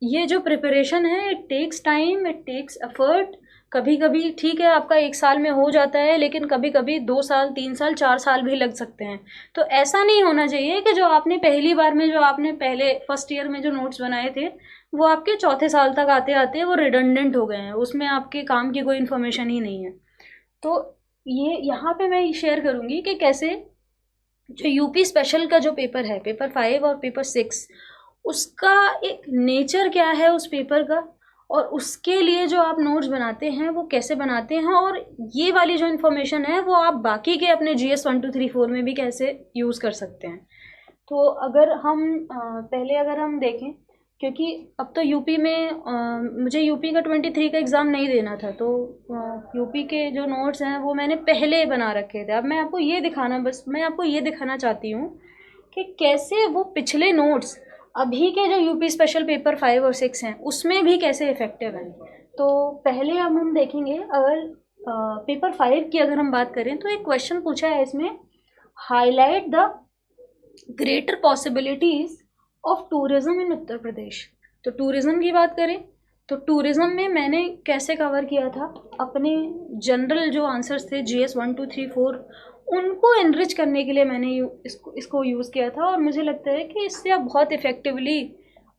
ये जो प्रिपरेशन है, it takes time, it takes effort. कभी कभी ठीक है आपका 1 साल में हो जाता है, लेकिन कभी कभी 2 साल, 3 साल, 4 साल भी लग सकते हैं। तो ऐसा नहीं होना चाहिए कि जो आपने पहली बार में, जो आपने पहले फर्स्ट ईयर में जो नोट्स बनाए थे, वो आपके चौथे साल तक आते आते वो रिडंडेंट हो गए हैं, उसमें आपके काम की कोई इन्फॉर्मेशन ही नहीं है। तो ये यहाँ पे मैं शेयर करूँगी कि कैसे जो यूपी स्पेशल का जो पेपर है, पेपर 5 और पेपर 6, उसका एक नेचर क्या है उस पेपर का, और उसके लिए जो आप नोट्स बनाते हैं वो कैसे बनाते हैं, और ये वाली जो इन्फॉर्मेशन है वो आप बाकी के अपने GS 1 2 3 4 में भी कैसे यूज़ कर सकते हैं। तो अगर हम देखें, क्योंकि अब तो यूपी में मुझे यूपी का 23 का एग्ज़ाम नहीं देना था, तो यूपी के जो नोट्स हैं वो मैंने पहले बना रखे थे। अब मैं आपको ये दिखाना चाहती हूँ कि कैसे वो पिछले नोट्स अभी के जो यूपी स्पेशल पेपर 5 और 6 हैं उसमें भी कैसे इफ़ेक्टिव हैं। तो पहले अब हम देखेंगे, अगर पेपर 5 की अगर हम बात करें तो एक क्वेश्चन पूछा है इसमें, highlight the greater possibilities of tourism in Uttar Pradesh. तो टूरिज़्म की बात करें तो टूरिज़्म में मैंने कैसे कवर किया था, अपने जनरल जो आंसर्स थे GS 1 2 3 4, उनको एनरिच करने के लिए मैंने इसको यूज़ किया था। और मुझे लगता है कि इससे आप बहुत इफ़ेक्टिवली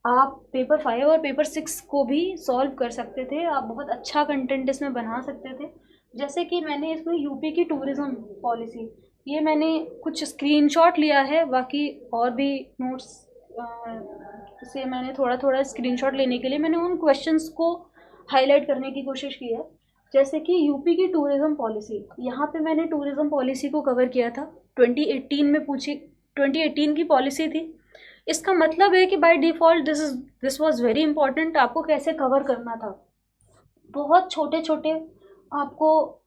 आप पेपर 5 और पेपर 6 को भी सॉल्व कर सकते थे, आप बहुत अच्छा कंटेंट इसमें बना सकते थे। जैसे कि मैंने इसमें यूपी की टूरिज़्म पॉलिसी, ये मैंने कुछ स्क्रीनशॉट लिया है, बाकी और भी नोट्स से मैंने थोड़ा थोड़ा स्क्रीनशॉट लेने के लिए मैंने उन क्वेश्चंस को हाईलाइट करने की कोशिश की है। जैसे कि यूपी की टूरिज़्म पॉलिसी, यहाँ पे मैंने टूरिज़्म पॉलिसी को कवर किया था, 2018 में पूछी, 2018 की पॉलिसी थी। इसका मतलब है कि by default this was very important, आपको कैसे कवर करना था। बहुत छोटे छोटे आपको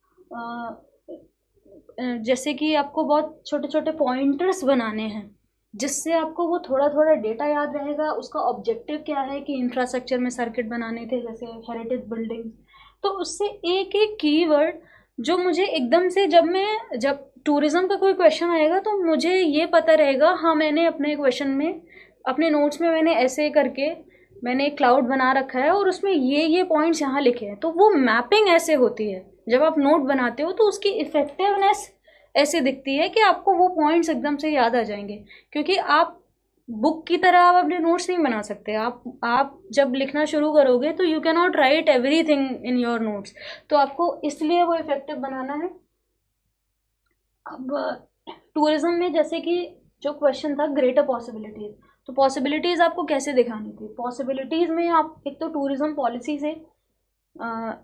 जैसे कि आपको बहुत छोटे छोटे पॉइंटर्स बनाने हैं, जिससे आपको वो थोड़ा थोड़ा डेटा याद रहेगा, उसका ऑब्जेक्टिव क्या है कि इंफ्रास्ट्रक्चर में सर्किट बनाने थे जैसे हेरिटेज बिल्डिंग। तो उससे एक एक कीवर्ड जो मुझे एकदम से जब टूरिज़्म का कोई क्वेश्चन आएगा तो मुझे ये पता रहेगा, हाँ मैंने अपने क्वेश्चन में, अपने नोट्स में मैंने ऐसे करके मैंने एक क्लाउड बना रखा है और उसमें ये पॉइंट्स यहाँ लिखे हैं। तो वो मैपिंग ऐसे होती है, जब आप नोट बनाते हो तो उसकी इफ़ेक्टिवनेस ऐसे दिखती है कि आपको वो पॉइंट्स एकदम से याद आ जाएंगे। क्योंकि आप बुक की तरह आप अपने नोट्स नहीं बना सकते, आप जब लिखना शुरू करोगे तो you can not right everything in your notes, तो आपको इसलिए वो इफेक्टिव बनाना है। अब टूरिज्म में जैसे कि जो क्वेश्चन था ग्रेटर पॉसिबिलिटीज़, तो पॉसिबिलिटीज़ आपको कैसे दिखानी थी। पॉसिबिलिटीज़ में आप एक तो टूरिज्म पॉलिसी से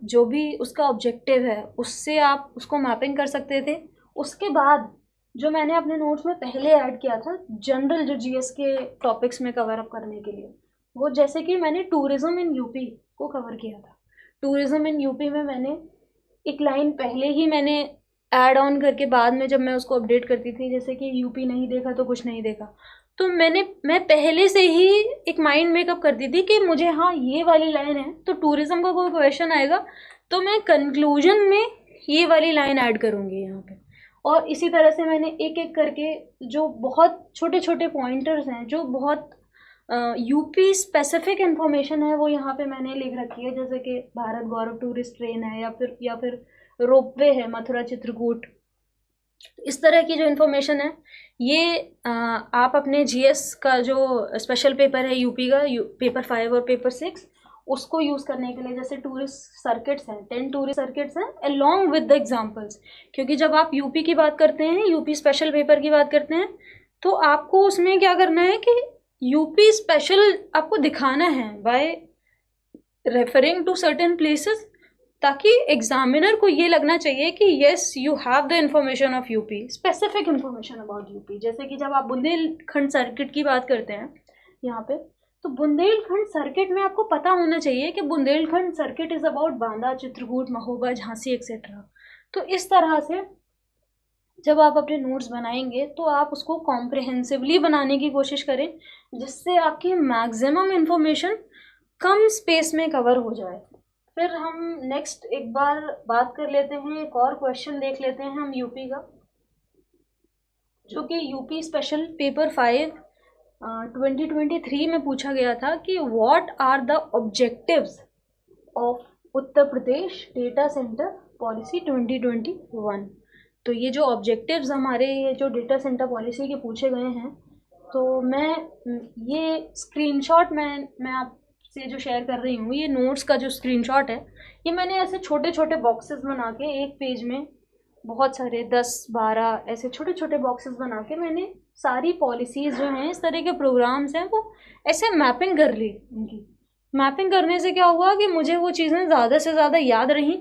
जो भी उसका ऑब्जेक्टिव है उससे आप उसको मैपिंग कर सकते थे। उसके बाद जो मैंने अपने नोट्स में पहले ऐड किया था जनरल जो जीएस के टॉपिक्स में कवर अप करने के लिए, वो जैसे कि मैंने टूरिज़्म इन यूपी को कवर किया था। टूरिज़्म इन यूपी में मैंने एक लाइन पहले ही मैंने ऐड ऑन करके बाद में जब मैं उसको अपडेट करती थी, जैसे कि यूपी नहीं देखा तो कुछ नहीं देखा, तो मैं पहले से ही एक माइंड मेकअप करती थी कि मुझे हाँ ये वाली लाइन है, तो टूरिज़्म का कोई क्वेश्चन आएगा तो मैं कंक्लूजन में ये वाली लाइन ऐड करूँगी यहाँ पे। और इसी तरह से मैंने एक एक करके जो बहुत छोटे छोटे पॉइंटर्स हैं, जो बहुत यूपी स्पेसिफिक इन्फॉर्मेशन है, वो यहाँ पे मैंने लिख रखी है। जैसे कि भारत गौरव टूरिस्ट ट्रेन है, या फिर रोपवे है मथुरा चित्रकूट। इस तरह की जो इन्फॉर्मेशन है ये आप अपने जीएस का जो स्पेशल पेपर है यूपी का, पेपर 5 और पेपर 6, उसको यूज़ करने के लिए, जैसे टूरिस्ट सर्किट्स हैं, 10 टूरिस्ट सर्किट्स हैं अलोंग विद द एग्जांपल्स। क्योंकि जब आप यूपी की बात करते हैं, यूपी स्पेशल पेपर की बात करते हैं, तो आपको उसमें क्या करना है कि यूपी स्पेशल आपको दिखाना है by referring to certain places, ताकि एग्जामिनर को ये लगना चाहिए कि yes you have the information of UP, specific information about UP. जैसे कि जब आप बुंदेलखंड सर्किट की बात करते हैं यहाँ पे, तो बुंदेलखंड सर्किट में आपको पता होना चाहिए कि Bundelkhand circuit is about Banda, Chitrakoot, Mahoba, Jhansi etcetera. तो इस तरह से जब आप अपने नोट्स बनाएंगे तो आप उसको कॉम्प्रिहेंसिवली बनाने की कोशिश करें, जिससे आपकी मैक्सिमम इंफॉर्मेशन कम स्पेस में कवर हो जाए। फिर हम नेक्स्ट एक बार बात कर लेते हैं, एक और क्वेश्चन देख लेते हैं हम यूपी का, जो कि यूपी स्पेशल पेपर 5 2023 में पूछा गया था कि what are the objectives of Uttar Pradesh data centre policy 2021। तो ये जो ऑब्जेक्टिव्स हमारे ये जो डेटा सेंटर पॉलिसी के पूछे गए हैं, तो मैं ये स्क्रीनशॉट मैं आपसे जो शेयर कर रही हूँ, ये नोट्स का जो स्क्रीनशॉट है, ये मैंने ऐसे छोटे छोटे बॉक्सेस बना के एक पेज में बहुत सारे 10-12 ऐसे छोटे छोटे बॉक्सेस बना के मैंने सारी पॉलिसीज़ जो हैं, इस तरह के प्रोग्राम्स हैं, वो ऐसे मैपिंग कर ली। उनकी मैपिंग करने से क्या हुआ कि मुझे वो चीज़ें ज़्यादा से ज़्यादा याद रहीं।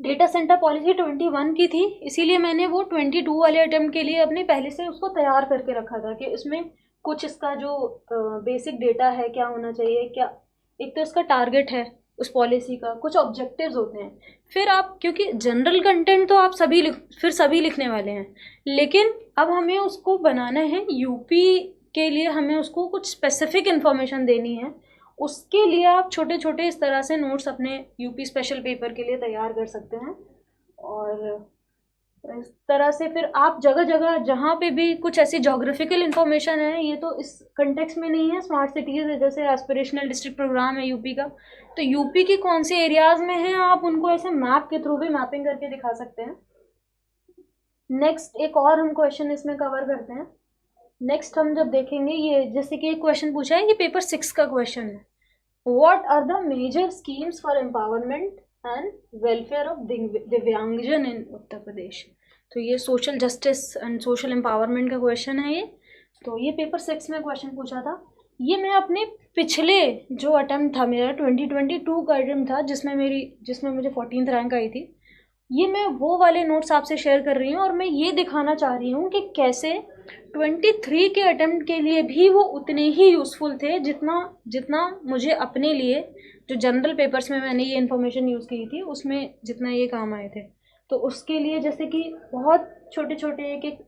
डेटा सेंटर पॉलिसी 21 की थी, इसीलिए मैंने वो 22 वाले अटेम्प्ट के लिए अपने पहले से उसको तैयार करके रखा था कि इसमें कुछ इसका जो बेसिक डेटा है क्या होना चाहिए, क्या एक तो इसका टारगेट है उस पॉलिसी का, कुछ ऑब्जेक्टिव्स होते हैं, फिर आप क्योंकि जनरल कंटेंट तो आप सभी लिखने वाले हैं, लेकिन अब हमें उसको बनाना है यूपी के लिए, हमें उसको कुछ स्पेसिफिक इन्फॉर्मेशन देनी है। उसके लिए आप छोटे छोटे इस तरह से नोट्स अपने यूपी स्पेशल पेपर के लिए तैयार कर सकते हैं। और इस तरह से फिर आप जगह जगह जहाँ पे भी कुछ ऐसी जोग्राफिकल इन्फॉर्मेशन है, ये तो इस कंटेक्स्ट में नहीं है, स्मार्ट सिटीज़ है, जैसे एस्पिरेशनल डिस्ट्रिक्ट प्रोग्राम है यूपी का, तो यूपी की कौन से एरियाज़ में हैं आप उनको ऐसे मैप के थ्रू भी मैपिंग करके दिखा सकते हैं। नेक्स्ट एक और हम क्वेश्चन इसमें कवर करते हैं, नेक्स्ट हम जब देखेंगे, ये जैसे कि एक क्वेश्चन पूछा है, ये पेपर 6 का क्वेश्चन है। What are the major schemes for empowerment and welfare of divyangjan in Uttar Pradesh. तो ये social justice and social empowerment का क्वेश्चन है ये। तो ये पेपर 6 में क्वेश्चन पूछा था। ये मैं अपने पिछले जो अटेम्प्ट था मेरा 2022 का अटेम्प्ट था, जिसमें मुझे 14th रैंक आई थी, ये मैं वो वाले नोट्स आपसे शेयर कर रही हूँ। और मैं ये दिखाना चाह रही हूँ कि कैसे 23 के अटेम्प्ट के लिए भी वो उतने ही यूज़फुल थे जितना जितना मुझे अपने लिए जो जनरल पेपर्स में मैंने ये इन्फॉर्मेशन यूज़ की थी उसमें जितना ये काम आए थे। तो उसके लिए जैसे कि बहुत छोटे छोटे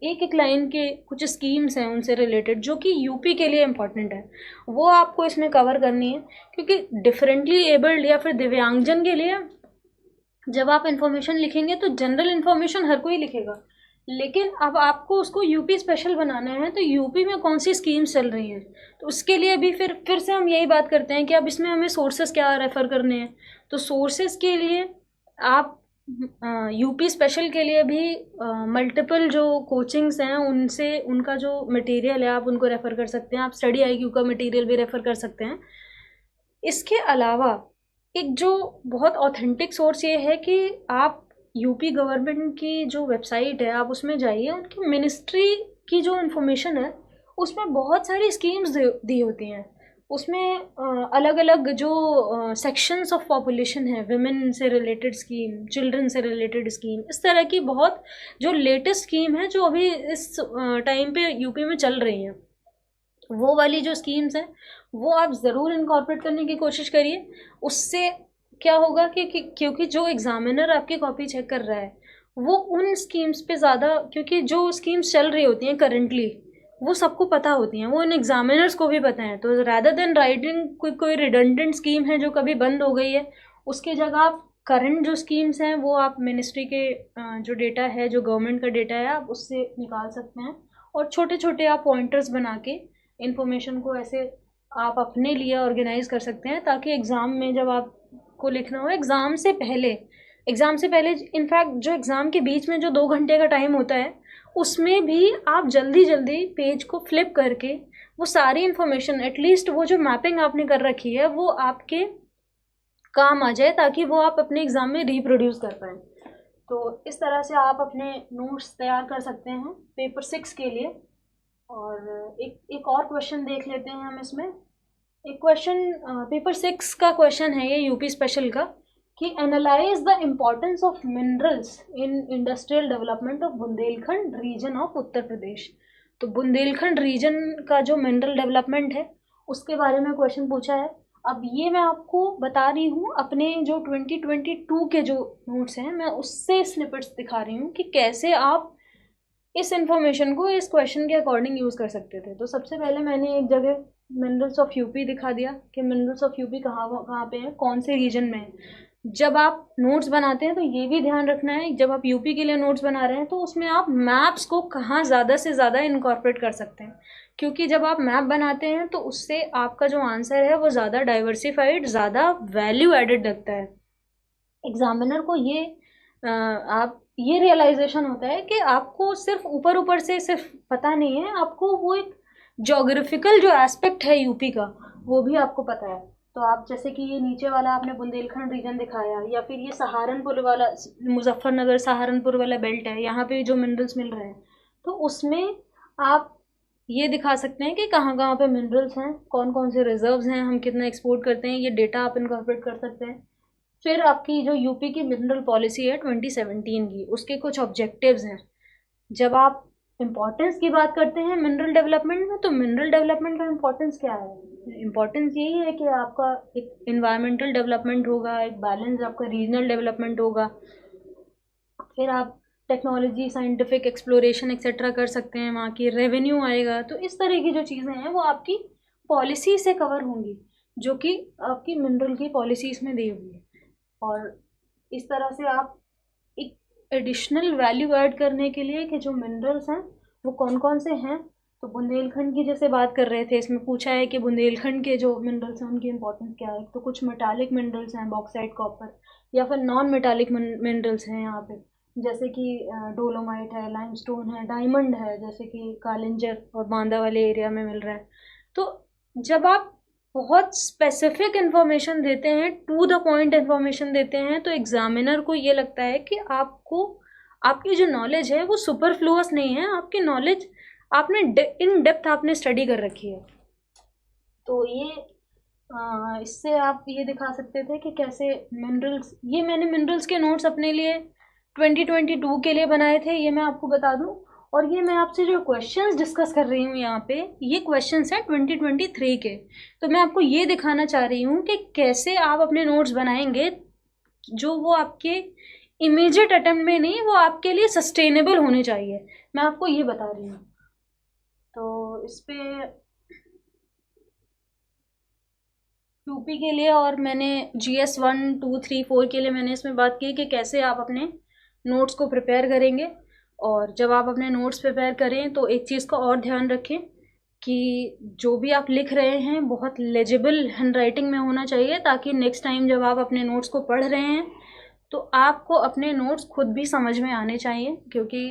एक लाइन के कुछ स्कीम्स हैं उनसे रिलेटेड जो कि यूपी के लिए इम्पॉर्टेंट है, वो आपको इसमें कवर करनी है। क्योंकि डिफरेंटली एबल्ड या फिर दिव्यांगजन के लिए जब आप इन्फॉर्मेशन लिखेंगे तो जनरल इन्फॉर्मेशन हर कोई लिखेगा, लेकिन अब आपको उसको यूपी स्पेशल बनाना है। तो यूपी में कौन सी स्कीम्स चल रही हैं, तो उसके लिए भी फिर से हम यही बात करते हैं कि अब इसमें हमें सोर्सेस क्या रेफ़र करने हैं। तो सोर्सेस के लिए आप यूपी स्पेशल के लिए भी मल्टीपल जो कोचिंग्स हैं उनसे उनका जो मटेरियल है आप उनको रेफ़र कर सकते हैं। आप स्टडी IQ का मटेरियल भी रेफ़र कर सकते हैं। इसके अलावा एक जो बहुत ऑथेंटिक सोर्स ये है कि आप यूपी गवर्नमेंट की जो वेबसाइट है आप उसमें जाइए, उनकी मिनिस्ट्री की जो इन्फॉर्मेशन है उसमें बहुत सारी स्कीम्स दी होती हैं। उसमें अलग अलग जो सेक्शंस ऑफ पॉपुलेशन है, विमेन से रिलेटेड स्कीम, चिल्ड्रन से रिलेटेड स्कीम, इस तरह की बहुत जो लेटेस्ट स्कीम है जो अभी इस टाइम पे यूपी में चल रही हैं, वो वाली जो स्कीम्स हैं वो आप ज़रूर इनकॉर्पोरेट करने की कोशिश करिए। उससे क्या होगा कि क्योंकि जो एग्ज़ामिनर आपकी कॉपी चेक कर रहा है वो उन स्कीम्स पे ज़्यादा, क्योंकि जो स्कीम्स चल रही होती हैं करेंटली वो सबको पता होती हैं, वो इन एग्ज़ामिनर्स को भी पता है। तो रादर देन राइटिंग कोई रिडंडेंट स्कीम है जो कभी बंद हो गई है, उसके जगह आप करंट जो स्कीम्स हैं वो आप मिनिस्ट्री के जो डेटा है, जो गवर्नमेंट का डेटा है, आप उससे निकाल सकते हैं। और छोटे छोटे आप पॉइंटर्स बना के इन्फॉर्मेशन को ऐसे आप अपने लिए ऑर्गेनाइज कर सकते हैं, ताकि एग्ज़ाम में जब आपको लिखना हो, एग्ज़ाम से पहले इनफैक्ट जो एग्ज़ाम के बीच में जो 2 घंटे का टाइम होता है उसमें भी आप जल्दी जल्दी पेज को फ्लिप करके वो सारी इन्फॉर्मेशन, एटलीस्ट वो जो मैपिंग आपने कर रखी है वो आपके काम आ जाए, ताकि वो आप अपने एग्ज़ाम में रिप्रोड्यूस कर पाएँ। तो इस तरह से आप अपने नोट्स तैयार कर सकते हैं पेपर 6 के लिए। और एक और क्वेश्चन देख लेते हैं हम इसमें। एक क्वेश्चन पेपर 6 का क्वेश्चन है ये यूपी स्पेशल का, कि analyse the importance of minerals in industrial development of Bundelkhand region of Uttar Pradesh. तो बुंदेलखंड रीजन का जो मिनरल डेवलपमेंट है उसके बारे में क्वेश्चन पूछा है। अब ये मैं आपको बता रही हूँ अपने जो 2022 के जो नोट्स हैं मैं उससे स्निपेट्स दिखा रही हूँ कि कैसे आप इस इन्फॉर्मेशन को इस क्वेश्चन के अकॉर्डिंग यूज़ कर सकते थे। तो सबसे पहले मैंने एक जगह मिनरल्स ऑफ यूपी दिखा दिया कि मिनरल्स ऑफ यूपी कहाँ कहाँ पे हैं, कौन से रीजन में है। जब आप नोट्स बनाते हैं तो ये भी ध्यान रखना है, जब आप यूपी के लिए नोट्स बना रहे हैं तो उसमें आप मैप्स को कहाँ ज़्यादा से ज़्यादा इनकॉर्पोरेट कर सकते हैं। क्योंकि जब आप मैप बनाते हैं तो उससे आपका जो आंसर है वो ज़्यादा डाइवर्सिफाइड, ज़्यादा वैल्यू एडेड लगता है। एग्जामिनर को आप ये रियलाइजेशन होता है कि आपको सिर्फ ऊपर ऊपर से सिर्फ पता नहीं है, आपको वो एक जोग्राफिकल जो एस्पेक्ट है यूपी का वो भी आपको पता है। तो आप जैसे कि ये नीचे वाला आपने बुंदेलखंड रीजन दिखाया, या फिर ये सहारनपुर वाला, मुजफ्फरनगर सहारनपुर वाला बेल्ट है, यहाँ पे जो मिनरल्स मिल रहे हैं, तो उसमें आप ये दिखा सकते हैं कि कहाँ कहाँ पे मिनरल्स हैं, कौन कौन से रिजर्व्स हैं, हम कितना एक्सपोर्ट करते हैं, ये डेटा आप इनकॉर्पोरेट कर सकते हैं। फिर आपकी जो यूपी की मिनरल पॉलिसी है 2017 की, उसके कुछ ऑब्जेक्टिव्स हैं। जब आप इम्पोर्टेंस की बात करते हैं मिनरल डेवलपमेंट में, तो मिनरल डेवलपमेंट का इम्पोर्टेंस क्या है? इम्पोर्टेंस यही है कि आपका एक इन्वायरमेंटल डेवलपमेंट होगा, एक बैलेंस आपका रीजनल डेवलपमेंट होगा, फिर आप टेक्नोलॉजी, साइंटिफिक एक्सप्लोरेशन एक्सेट्रा कर सकते हैं, वहाँ की रेवेन्यू आएगा। तो इस तरह की जो चीज़ें हैं वो आपकी पॉलिसी से कवर होंगी, जो कि आपकी मिनरल की पॉलिसीज़ में दी हुई है। और इस तरह से आप एक एडिशनल वैल्यू ऐड करने के लिए कि जो मिनरल्स हैं वो कौन कौन से हैं, तो बुंदेलखंड की जैसे बात कर रहे थे, इसमें पूछा है कि बुंदेलखंड के जो मिनरल्स हैं उनकी इंपॉर्टेंस क्या है। तो कुछ मेटालिक मिनरल्स हैं, बॉक्साइट, कॉपर, या फिर नॉन मेटालिक मिनरल्स हैं यहाँ पे। जैसे कि डोलोमाइट है, लाइमस्टोन है, डायमंड है, जैसे कि कालिंजर और बांदा वाले एरिया में मिल रहा है। तो जब आप बहुत स्पेसिफिक इंफॉर्मेशन देते हैं, टू द पॉइंट इंफॉर्मेशन देते हैं, तो एग्जामिनर को ये लगता है कि आपको आपकी जो नॉलेज है वो सुपरफ्लुअस नहीं है, आपकी नॉलेज आपने इन डेप्थ आपने स्टडी कर रखी है। तो ये इससे आप ये दिखा सकते थे कि कैसे मिनरल्स, ये मैंने मिनरल्स के नोट्स अपने लिए 2022 के लिए बनाए थे, ये मैं आपको बता दूं। और ये मैं आपसे जो क्वेश्चंस डिस्कस कर रही हूँ यहाँ पे, ये क्वेश्चंस हैं 2023 के। तो मैं आपको ये दिखाना चाह रही हूँ कि कैसे आप अपने नोट्स बनाएंगे जो वो आपके इमीडिएट अटेम्प्ट में नहीं, वो आपके लिए सस्टेनेबल होने चाहिए, मैं आपको ये बता रही हूँ। तो इस पे यूपी के लिए और मैंने GS 1, 2, 3, 4 के लिए मैंने इसमें बात की कि कैसे आप अपने नोट्स को प्रिपेयर करेंगे। और जब आप अपने नोट्स प्रिपेयर करें तो एक चीज़ का और ध्यान रखें कि जो भी आप लिख रहे हैं बहुत लेजिबल हैंडराइटिंग में होना चाहिए, ताकि नेक्स्ट टाइम जब आप अपने नोट्स को पढ़ रहे हैं तो आपको अपने नोट्स खुद भी समझ में आने चाहिए, क्योंकि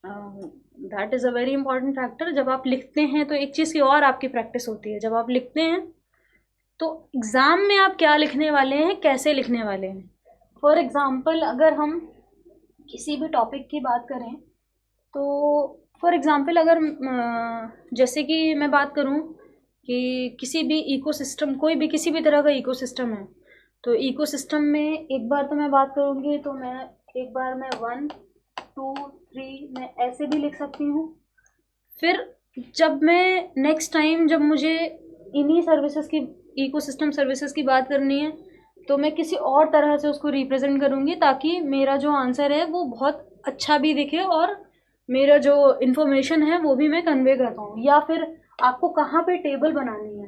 that is a very important factor. जब आप लिखते हैं तो एक चीज़ की और आपकी प्रैक्टिस होती है, जब आप लिखते हैं तो एग्ज़ाम में आप क्या लिखने वाले हैं, कैसे लिखने वाले हैं। फॉर एग्ज़ाम्पल अगर हम किसी भी टॉपिक की बात करें तो फॉर एग्ज़ाम्पल अगर जैसे कि मैं बात करूं कि किसी भी इकोसिस्टम, कोई भी किसी भी तरह का इकोसिस्टम है, तो इकोसिस्टम में एक बार तो मैं बात करूंगी तो मैं एक बार मैं 1, 2, 3 मैं ऐसे भी लिख सकती हूँ। फिर जब मैं नेक्स्ट टाइम जब मुझे इन्हीं सर्विसेज की, इकोसिस्टम सर्विसेज की बात करनी है, तो मैं किसी और तरह से उसको रिप्रेजेंट करूँगी, ताकि मेरा जो आंसर है वो बहुत अच्छा भी दिखे और मेरा जो इन्फॉर्मेशन है वो भी मैं कन्वे कर पाऊँ। या फिर आपको कहाँ पे टेबल बनानी है,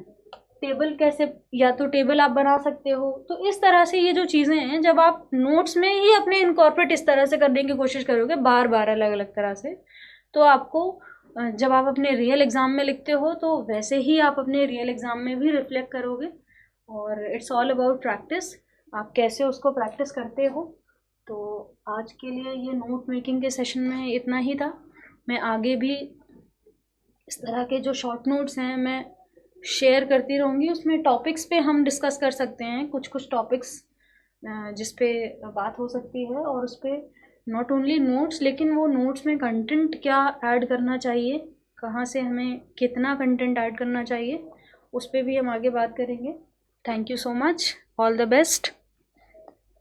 टेबल कैसे, या तो टेबल आप बना सकते हो। तो इस तरह से ये जो चीज़ें हैं, जब आप नोट्स में ही अपने इनकॉर्पोरेट इस तरह से करने की कोशिश करोगे बार बार अलग अलग तरह से, तो आपको जब आप अपने रियल एग्ज़ाम में लिखते हो तो वैसे ही आप अपने रियल एग्ज़ाम में भी रिफ्लेक्ट करोगे। और इट्स ऑल अबाउट प्रैक्टिस, आप कैसे उसको प्रैक्टिस करते हो। तो आज के लिए ये नोट मेकिंग के सेशन में इतना ही था। मैं आगे भी इस तरह के जो शॉर्ट नोट्स हैं मैं शेयर करती रहूँगी, उसमें टॉपिक्स पे हम डिस्कस कर सकते हैं, कुछ कुछ टॉपिक्स जिस पे बात हो सकती है, और उस पर नॉट ओनली नोट्स, लेकिन वो नोट्स में कंटेंट क्या ऐड करना चाहिए, कहाँ से हमें कितना कंटेंट ऐड करना चाहिए, उस पर भी हम आगे बात करेंगे। Thank you so much, all the best.